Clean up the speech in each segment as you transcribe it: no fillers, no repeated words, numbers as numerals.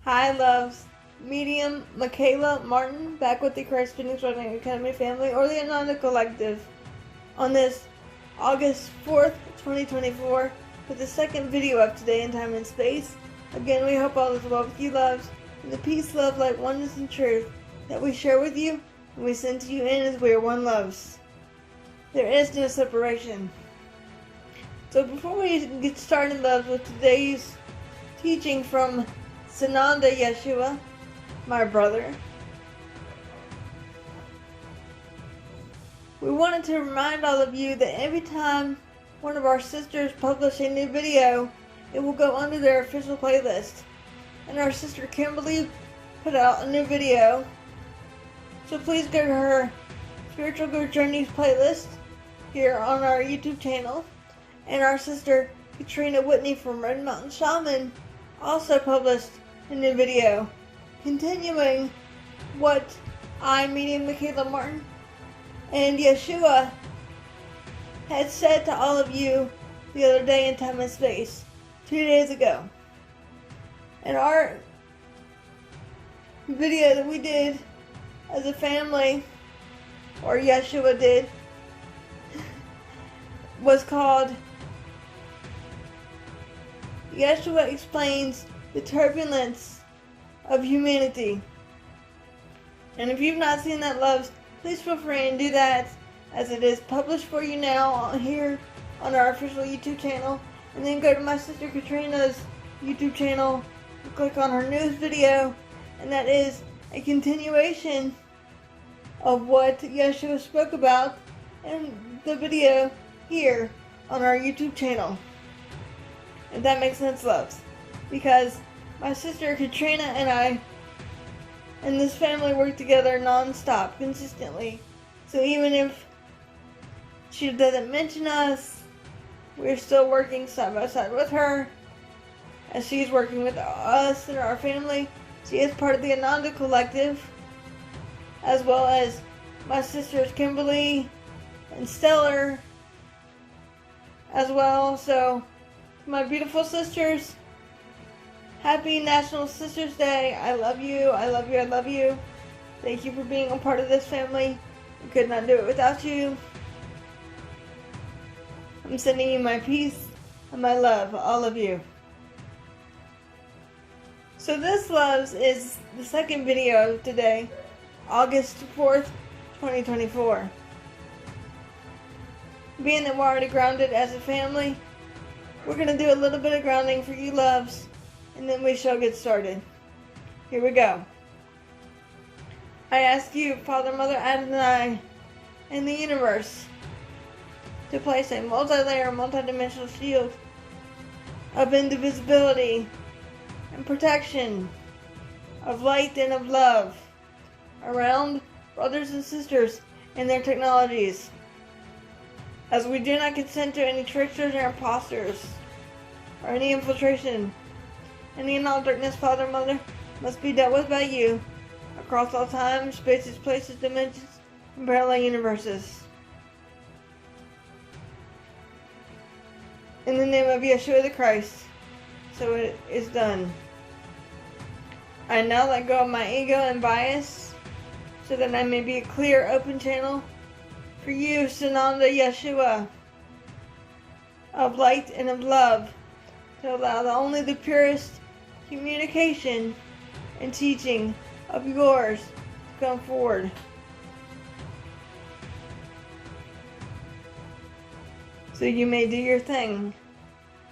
Hi, loves. Medium Michaela Martin, back with the Transcending Academy family, or the Ananda Collective, on this August 4th, 2024, for the second video of Today in Time and Space. Again, we hope all is well with you, loves, and the peace, love, light, oneness, and truth that we share with you and we send to you in as we are one, loves. There is no separation. So before we get started, loves, with today's teaching from Sananda Yeshua, my brother, we wanted to remind all of you that every time one of our sisters publish a new video, it will go under their official playlist. And our sister Kimberly put out a new video, so please go to her Spiritual Good Journeys playlist here on our YouTube channel. And our sister Katrina Whitney from Red Mountain Shaman also published a new video, continuing what I, Medium Michaela Martin, and Yeshua had said to all of you the other day in time and space, 2 days ago. And our video that we did as a family, or Yeshua did, was called Yeshua Explains the Turbulence of Humanity. And if you've not seen that, loves, please feel free and do that, as it is published for you now here on our official YouTube channel. And then go to my sister Katrina's YouTube channel and click on her newest video, and that is a continuation of what Yeshua spoke about in the video here on our YouTube channel. If that makes sense, loves. Because my sister Katrina and I and this family work together non-stop, consistently. So even if she doesn't mention us, we're still working side by side with her, as she's working with us and our family. She is part of the Ananda Collective, as well as my sisters Kimberly and Stellar as well. So, my beautiful sisters, happy National Sisters Day. I love you, I love you, I love you. Thank you for being a part of this family. I could not do it without you. I'm sending you my peace and my love, all of you. So this, loves, is the second video of today, August 4th, 2024. Being that we're already grounded as a family, we're going to do a little bit of grounding for you, loves, and then we shall get started. Here we go. I ask you, Father, Mother, Adonai, and the universe, to place a multi-layer, multi-dimensional shield of indivisibility and protection, of light and of love, around brothers and sisters and their technologies, as we do not consent to any tricksters or imposters, or any infiltration. Any and all darkness, Father, Mother, must be dealt with by you, across all time, spaces, places, dimensions, and parallel universes. In the name of Yeshua the Christ, so it is done. I now let go of my ego and bias, so that I may be a clear, open channel for you, Sananda Yeshua, of light and of love, to allow only the purest communication and teaching of yours to come forward. So you may do your thing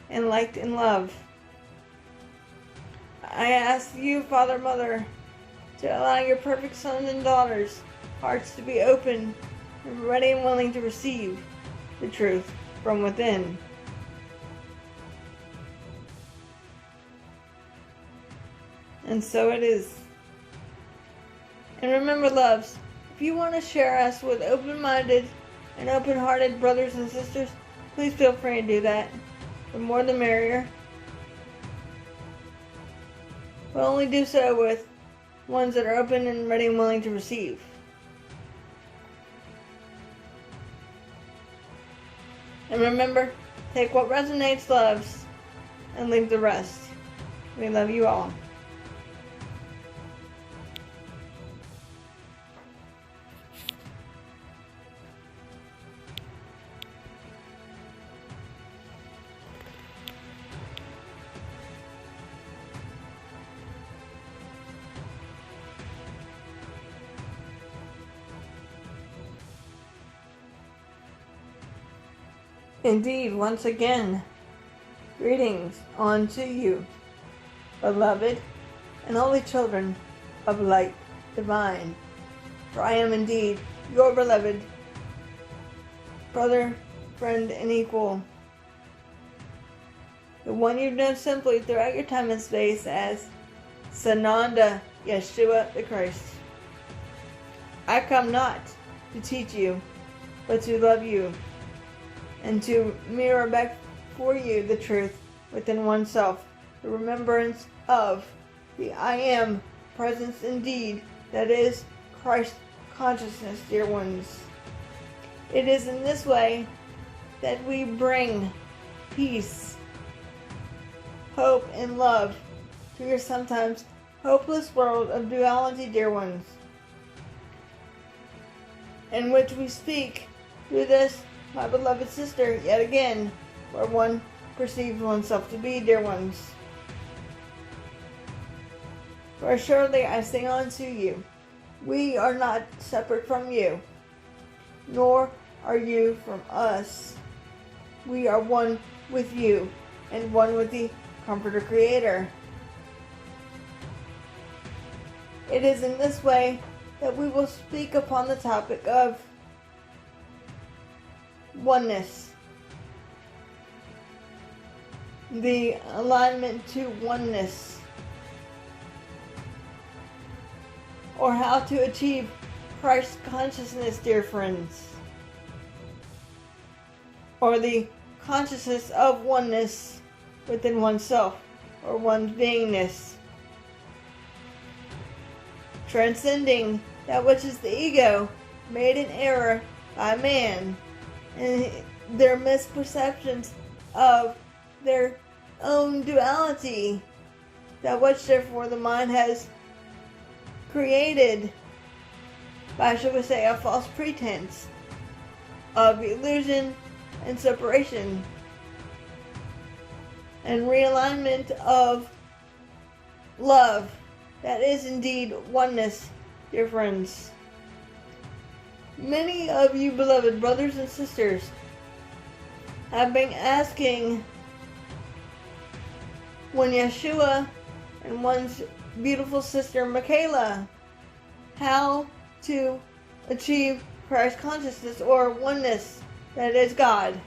in light and love. I ask you, Father, Mother, to allow your perfect sons and daughters' hearts to be open and ready and willing to receive the truth from within. And so it is. And remember, loves, if you want to share us with open-minded and open-hearted brothers and sisters, please feel free to do that. The more the merrier. But only do so with ones that are open and ready and willing to receive. And remember, take what resonates, loves, and leave the rest. We love you all. Indeed, once again, greetings unto you, beloved and holy children of light divine. For I am indeed your beloved brother, friend, and equal. The one you've known simply throughout your time and space as Sananda Yeshua the Christ. I come not to teach you, but to love you, and to mirror back for you the truth within oneself, the remembrance of the I Am presence indeed, that is Christ consciousness, dear ones. It is in this way that we bring peace, hope, and love to your sometimes hopeless world of duality, dear ones, in which we speak through this, my beloved sister, yet again, where one perceives oneself to be, dear ones. For surely I say unto you, we are not separate from you, nor are you from us. We are one with you, and one with the Comforter Creator. It is in this way that we will speak upon the topic of oneness, the alignment to oneness, or how to achieve Christ consciousness, dear friends, or the consciousness of oneness within oneself, or one's beingness, transcending that which is the ego made in error by man and their misperceptions of their own duality, that which therefore the mind has created by, shall we say, a false pretense of illusion and separation and realignment of love that is indeed oneness, dear friends. Many of you beloved brothers and sisters have been asking when Yeshua and one's beautiful sister Michaela how to achieve Christ consciousness or oneness, that is God.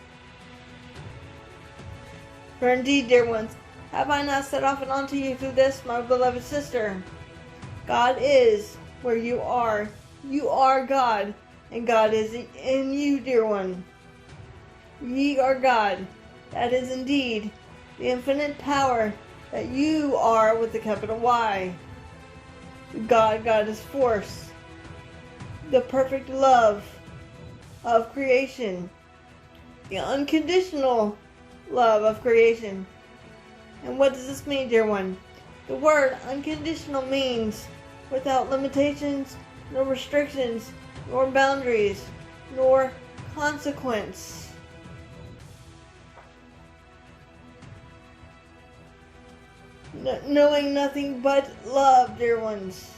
For indeed, dear ones, have I not set often unto you through this, my beloved sister? God is where you are. You are God, and God is in you, dear one. Ye are God. That is indeed the infinite power that you are with the capital Y. God is force. The perfect love of creation. The unconditional love of creation. And what does this mean, dear one? The word unconditional means without limitations, nor restrictions, nor boundaries, nor consequence. Knowing nothing but love, dear ones.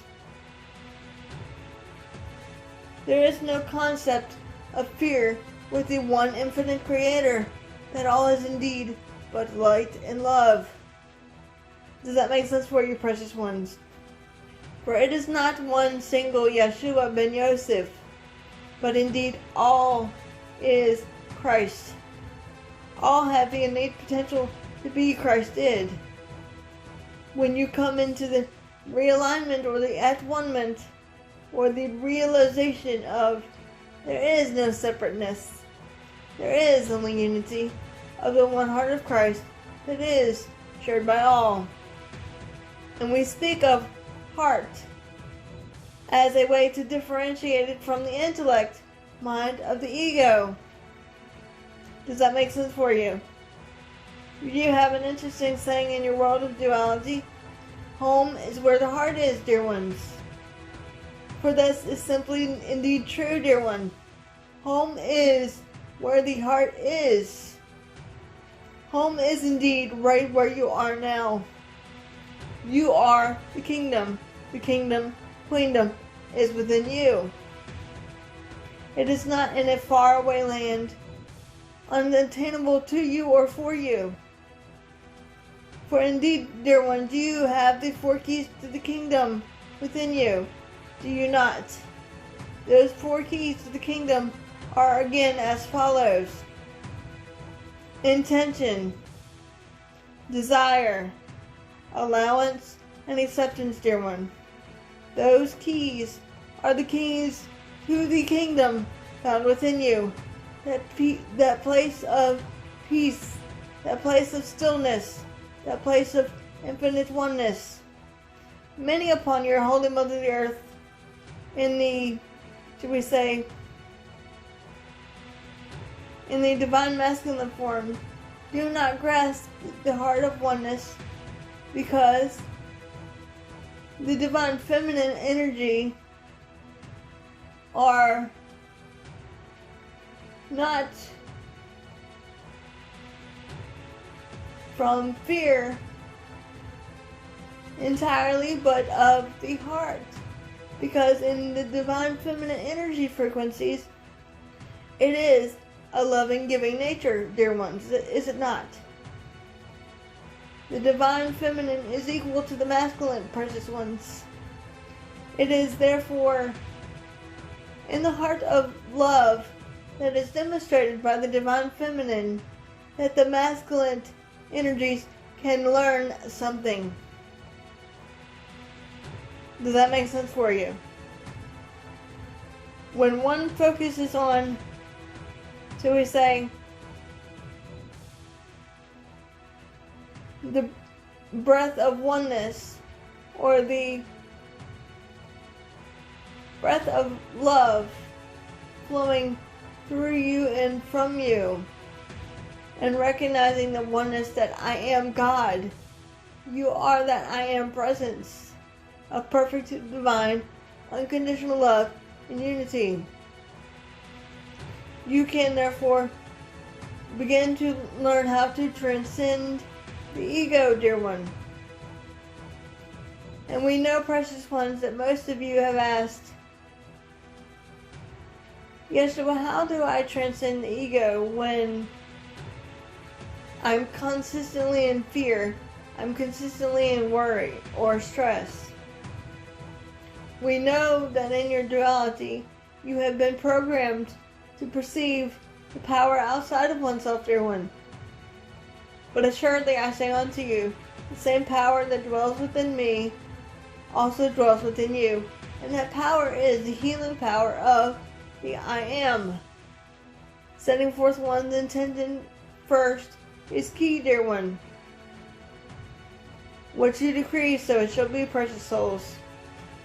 There is no concept of fear with the one infinite creator, that all is indeed but light and love. Does that make sense for you, precious ones? For it is not one single Yeshua ben Yosef, but indeed all is Christ. All have the innate potential to be Christ did. When you come into the realignment or the at-one-ment or the realization of there is no separateness, there is only unity of the one heart of Christ that is shared by all. And we speak of heart as a way to differentiate it from the intellect, mind of the ego. Does that make sense for you? You have an interesting saying in your world of duality. Home is where the heart is, dear ones. For this is simply indeed true, dear one. Home is where the heart is. Home is indeed right where you are now. You are the kingdom. The kingdom, queendom, is within you. It is not in a faraway land unattainable to you or for you. For indeed, dear ones, you have the 4 keys to the kingdom within you, do you not? Those 4 keys to the kingdom are again as follows: intention, desire, allowance, and acceptance, dear one. Those keys are the keys to the kingdom found within you. That place of peace, that place of stillness, that place of infinite oneness. Many upon your Holy Mother the Earth, in the, should we say, in the divine masculine form, do not grasp the heart of oneness, because the divine feminine energy are not from fear entirely, but of the heart. Because in the divine feminine energy frequencies, it is a loving, giving nature, dear ones, is it not? The divine feminine is equal to the masculine, precious ones. It is therefore in the heart of love that is demonstrated by the divine feminine that the masculine energies can learn something. Does that make sense for you? When one focuses on, shall we say, the breath of oneness, or the breath of love flowing through you and from you, and recognizing the oneness that I am God. You are that I am presence of perfect, divine, unconditional love and unity. You can therefore begin to learn how to transcend the ego, dear one. And we know, precious ones, that most of you have asked, Yeshua, how do I transcend the ego when I'm consistently in fear, I'm consistently in worry or stress? We know that in your duality, you have been programmed to perceive the power outside of oneself, dear one. But assuredly I say unto you, the same power that dwells within me also dwells within you. And that power is the healing power of the I am. Setting forth one's intention first is key, dear one. What you decree, so it shall be, precious souls.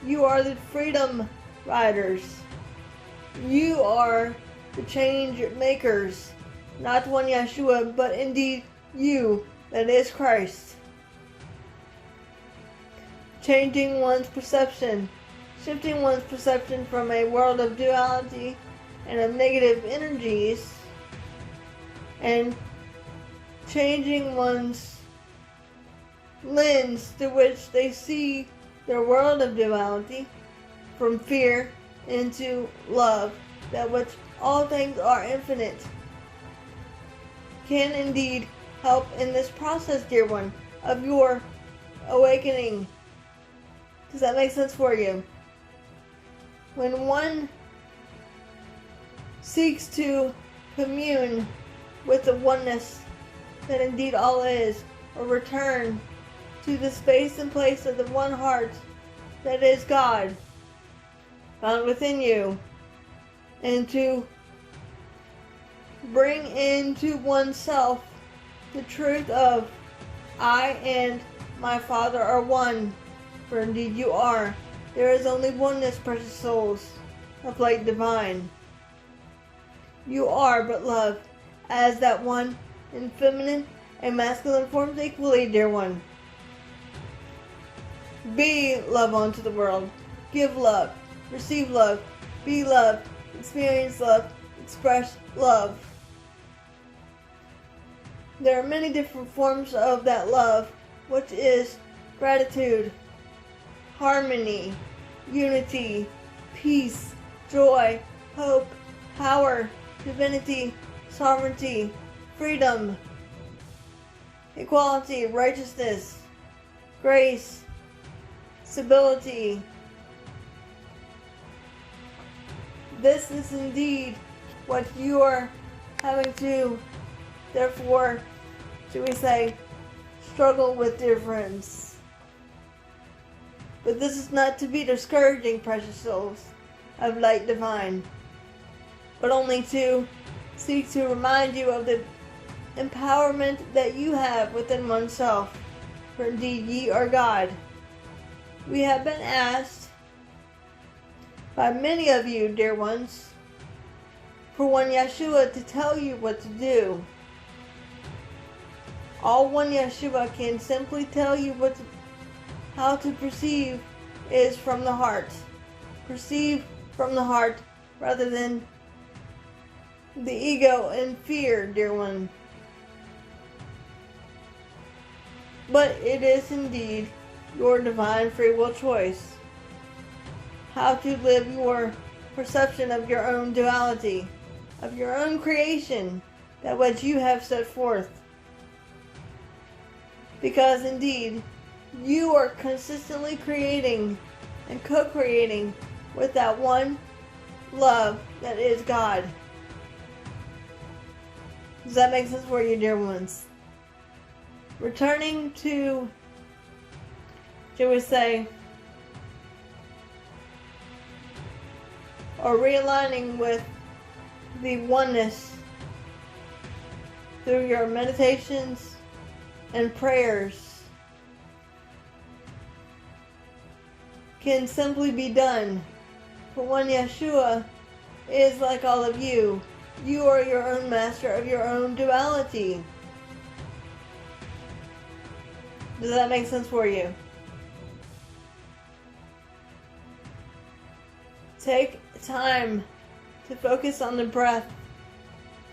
You are the freedom riders. You are the change makers. Not one Yeshua, but indeed you, that is Christ. Changing one's perception, shifting one's perception from a world of duality and of negative energies, and changing one's lens through which they see their world of duality, from fear into love, that which all things are infinite, can indeed help in this process, dear one, of your awakening. Does that make sense for you? When one seeks to commune with the oneness that indeed all is, or return to the space and place of the one heart that is God, found within you, and to bring into oneself the truth of I and my Father are one, for indeed you are. There is only oneness, precious souls of light divine. You are but love, as that one in feminine and masculine forms equally, dear one. Be love unto the world. Give love. Receive love. Be love. Experience love. Express love. There are many different forms of that love, which is gratitude, harmony, unity, peace, joy, hope, power, divinity, sovereignty, freedom, equality, righteousness, grace, stability. This is indeed what you are having to, therefore, should we say, struggle with difference. But this is not to be discouraging, precious souls of light divine, but only to seek to remind you of the empowerment that you have within oneself. For indeed ye are God. We have been asked by many of you, dear ones, for one Yeshua to tell you what to do. All one Yeshua can simply tell you how to perceive is from the heart. Perceive from the heart rather than the ego and fear, dear one. But it is indeed your divine free will choice how to live your perception of your own duality, of your own creation, that which you have set forth. Because indeed, you are consistently creating and co-creating with that one love that is God. Does that make sense for you, dear ones? Returning to, shall we say, or realigning with the oneness through your meditations and prayers can simply be done. For one Yeshua is like all of you. You are your own master of your own duality. Does that make sense for you? Take time to focus on the breath.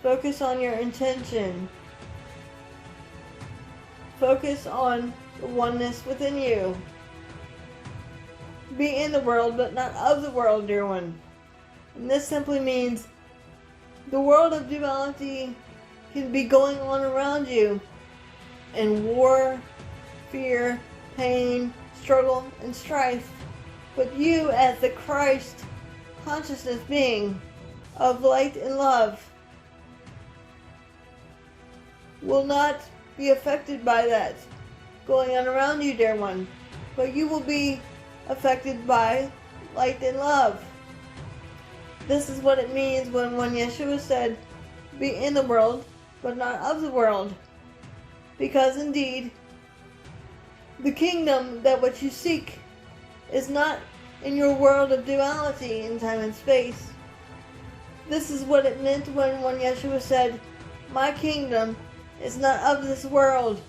Focus on your intention. Focus on the oneness within you. Be in the world, but not of the world, dear one. And this simply means the world of duality can be going on around you in war, fear, pain, struggle, and strife. But you, as the Christ consciousness being of light and love, will not be affected by that going on around you, dear one. But you will be affected by light and love. This is what it means when Yeshua said, be in the world, but not of the world. Because indeed, the kingdom that what you seek is not in your world of duality in time and space. This is what it meant when Yeshua said, my kingdom is not of this world.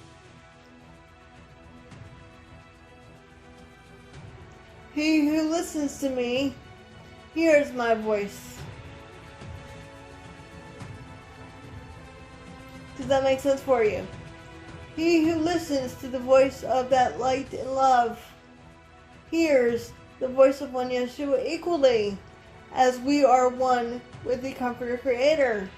He who listens to me hears my voice. Does that make sense for you? He who listens to the voice of that light and love hears the voice of one Yeshua equally, as we are one with the Comforter Creator.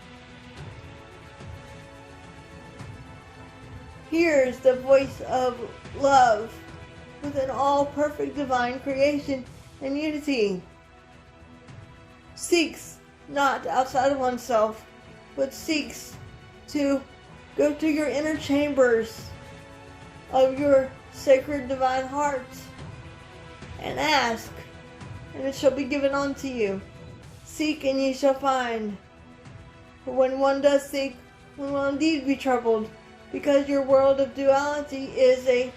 Hears the voice of love within all perfect divine creation and unity. Seeks not outside of oneself, but seeks to go to your inner chambers of your sacred divine heart and ask, and it shall be given unto you. Seek and ye shall find. For when one does seek, one will indeed be troubled, because your world of duality is a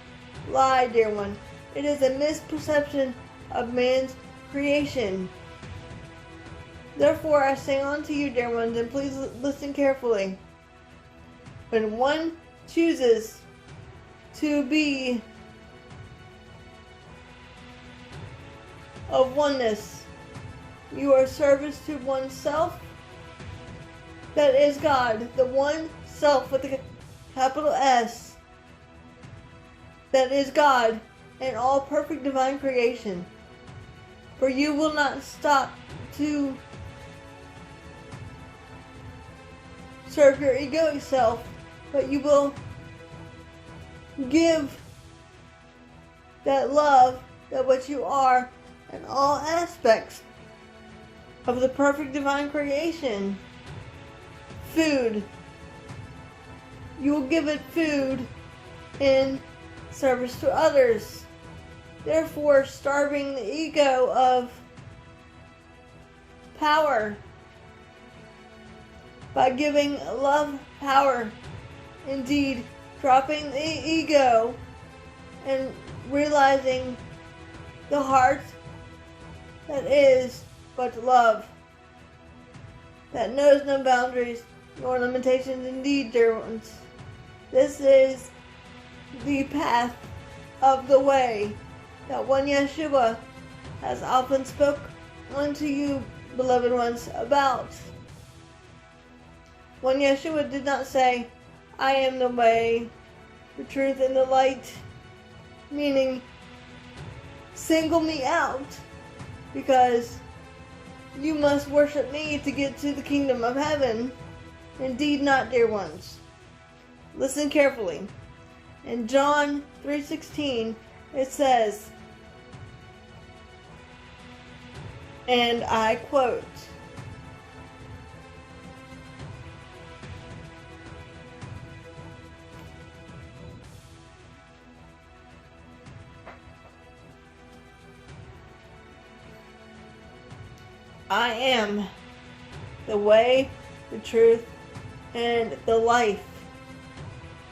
lie, dear one. It is a misperception of man's creation. Therefore I say unto you, dear ones, and please listen carefully. When one chooses to be of oneness, you are service to oneself, that is God, the one self with the capital S, that is God and all perfect divine creation. For you will not stop to serve your egoic self, but you will give that love, that what you are, in all aspects of the perfect divine creation. Food. You will give it food in service to others. Therefore, starving the ego of power by giving love power. Indeed, dropping the ego and realizing the heart that is but love, that knows no boundaries nor limitations. Indeed, dear ones, this is the path of the way that one Yeshua has often spoke unto you, beloved ones, about. One Yeshua did not say, I am the way, the truth, and the light, meaning single me out because you must worship me to get to the kingdom of heaven. Indeed not, dear ones. Listen carefully. In John 3:16, it says, and I quote, I am the way, the truth, and the life.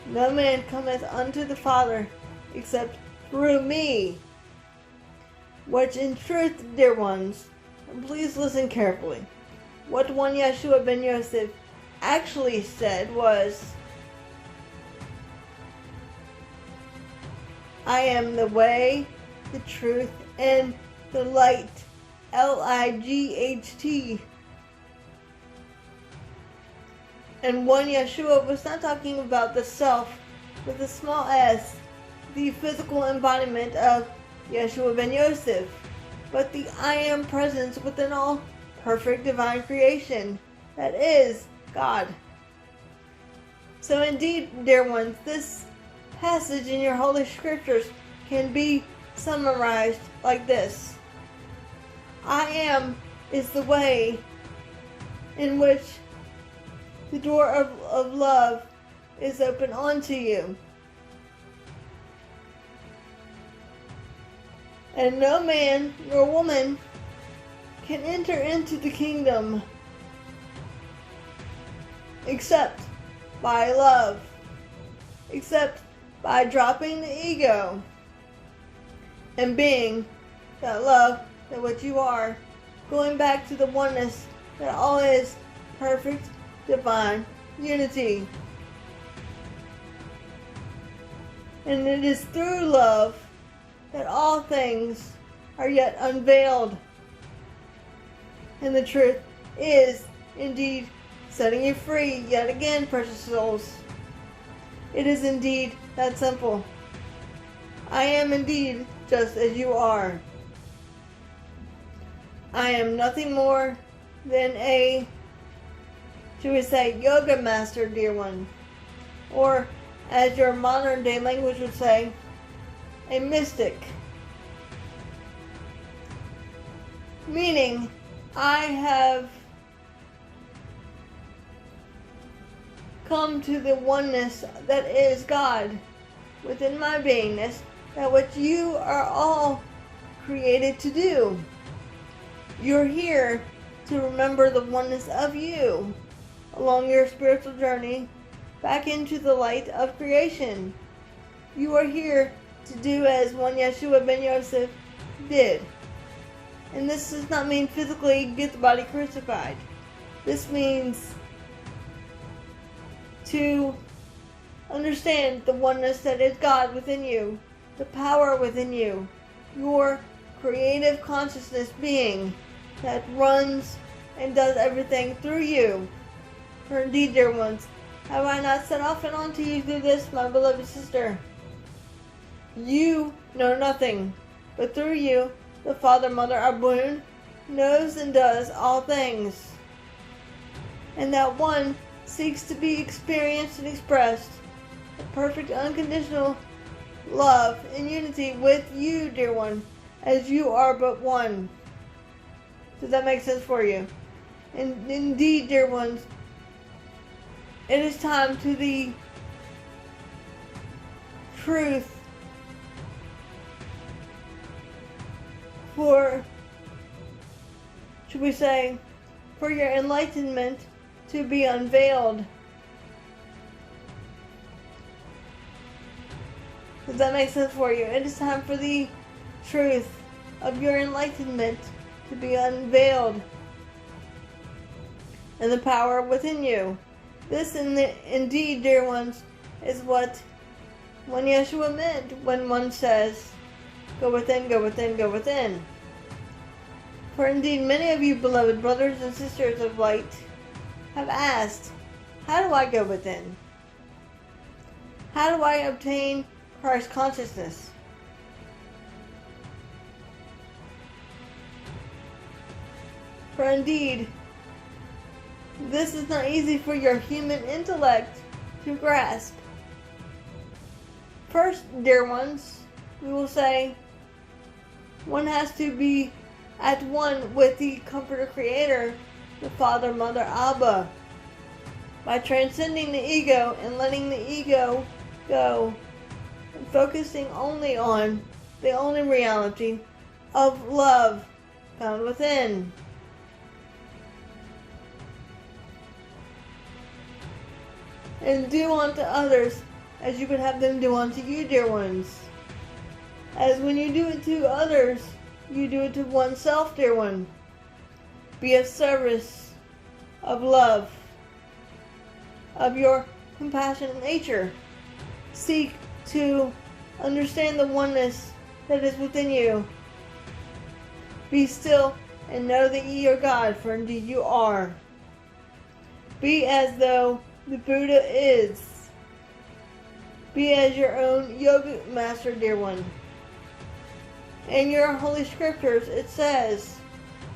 No man cometh unto the Father except through me. Which in truth, dear ones, and please listen carefully, what one Yeshua ben Yosef actually said was, I am the way, the truth, and the light. Light. And one Yeshua was not talking about the self with a small s, the physical embodiment of Yeshua ben Yosef, but the I am presence within all perfect divine creation, that is God. So indeed, dear ones, this passage in your holy scriptures can be summarized like this. I am is the way in which the door of love is open unto you. And no man nor woman can enter into the kingdom except by love, except by dropping the ego and being that love, that what you are, going back to the oneness that all is perfect divine unity. And it is through love that all things are yet unveiled. And the truth is indeed setting you free yet again, precious souls. It is indeed that simple. I am indeed just as you are. I am nothing more than a, should we say, yoga master, dear one. Or, as your modern day language would say, a mystic. Meaning, I have come to the oneness that is God within my beingness, that what you are all created to do. You're here to remember the oneness of you along your spiritual journey back into the light of creation. You are here to do as one Yeshua ben Yosef did. And this does not mean physically get the body crucified. This means to understand the oneness that is God within you, the power within you, your creative consciousness being that runs and does everything through you. For indeed, dear ones, have I not said often unto you through this, my beloved sister? You know nothing, but through you, the Father, Mother, Abun, knows and does all things. And that one seeks to be experienced and expressed. A perfect unconditional love and unity with you, dear one, as you are but one. Does that make sense for you? And indeed, dear ones, it is time to the truth for, should we say, for your enlightenment to be unveiled. Does that make sense for you? It is time for the truth of your enlightenment to be unveiled and the power within you. This indeed, dear ones, is what when Yeshua meant when one says, go within, go within, go within. For indeed, many of you, beloved brothers and sisters of light, have asked, how do I go within? How do I obtain Christ consciousness? For indeed, this is not easy for your human intellect to grasp. First, dear ones, we will say, one has to be at one with the Comforter Creator, the Father, Mother, Abba, by transcending the ego and letting the ego go, and focusing only on the only reality of love found within. And do unto others as you would have them do unto you, dear ones. As when you do it to others, you do it to oneself, dear one. Be of service, of love, of your compassionate nature. Seek to understand the oneness that is within you. Be still and know that ye are God, for indeed you are. Be as though the Buddha is. Be as your own yoga master, dear one. In your holy scriptures it says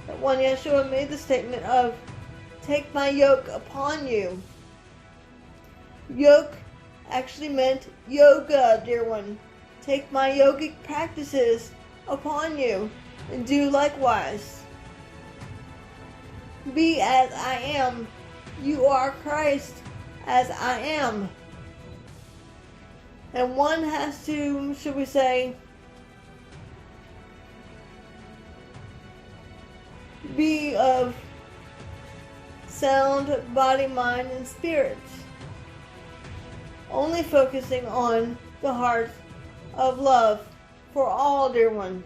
that when Yeshua made the statement of, take my yoke upon you, yoke actually meant yoga, dear one. Take my yogic practices upon you and do likewise. Be as I am. You are Christ as I am. And one has to, should we say, be of sound body, mind, and spirit. Only focusing on the heart of love for all, dear one.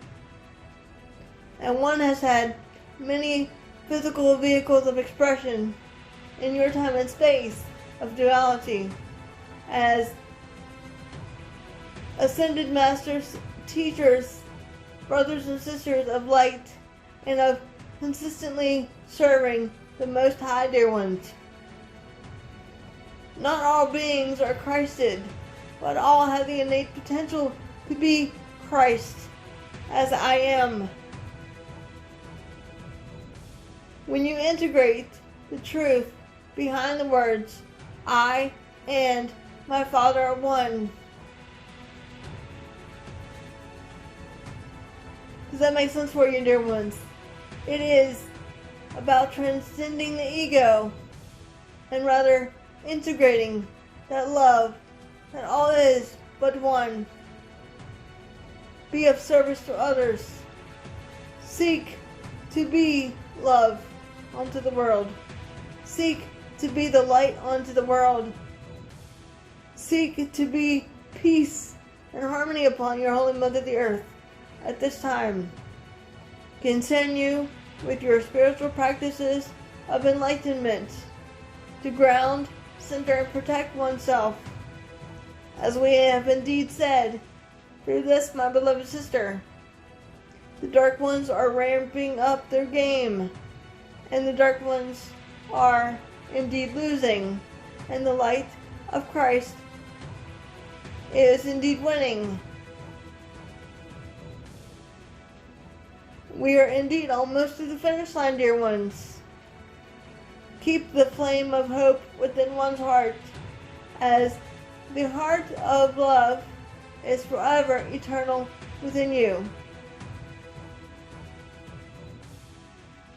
And one has had many physical vehicles of expression in your time and space of duality as ascended masters, teachers, brothers and sisters of light, and of consistently serving the Most High, dear ones. Not all beings are Christed, but all have the innate potential to be Christ, as I am. When you integrate the truth behind the words, I and my Father are one. Does that make sense for you, dear ones? It is about transcending the ego and rather integrating that love that all is but one. Be of service to others. Seek to be love unto the world. Seek to be the light unto the world. Seek to be peace and harmony upon your holy mother the earth at this time. Continue with your spiritual practices of enlightenment to ground, center, and protect oneself. As we have indeed said, through this, my beloved sister, the dark ones are ramping up their game, and the dark ones are indeed losing, and the light of Christ is indeed winning. We are indeed almost to the finish line, dear ones. Keep the flame of hope within one's heart, as the heart of love is forever eternal within you.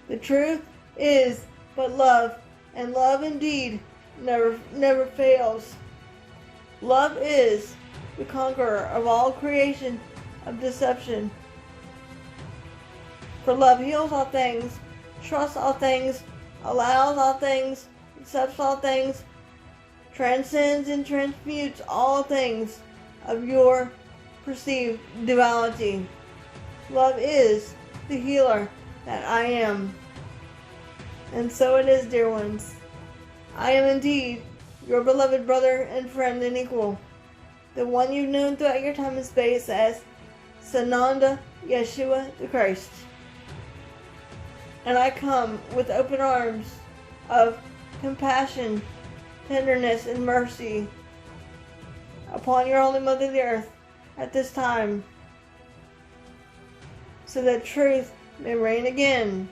The truth is but love, and love indeed never fails. Love is the conqueror of all creation of deception. For love heals all things, trusts all things, allows all things, accepts all things, transcends and transmutes all things of your perceived duality. Love is the healer that I am. And so it is, dear ones. I am indeed your beloved brother and friend and equal, the one you've known throughout your time and space as Sananda Yeshua the Christ. And I come with open arms of compassion, tenderness, and mercy upon your Holy Mother the Earth at this time, so that truth may reign again.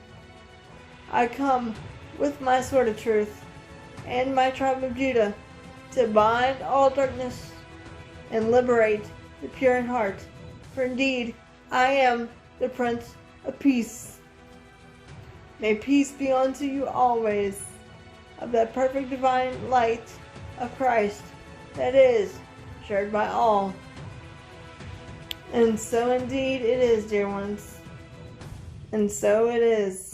I come with my sword of truth and my tribe of Judah to bind all darkness and liberate the pure in heart. For indeed, I am the Prince of Peace. May peace be unto you always, of that perfect divine light of Christ that is shared by all. And so indeed it is, dear ones. And so it is.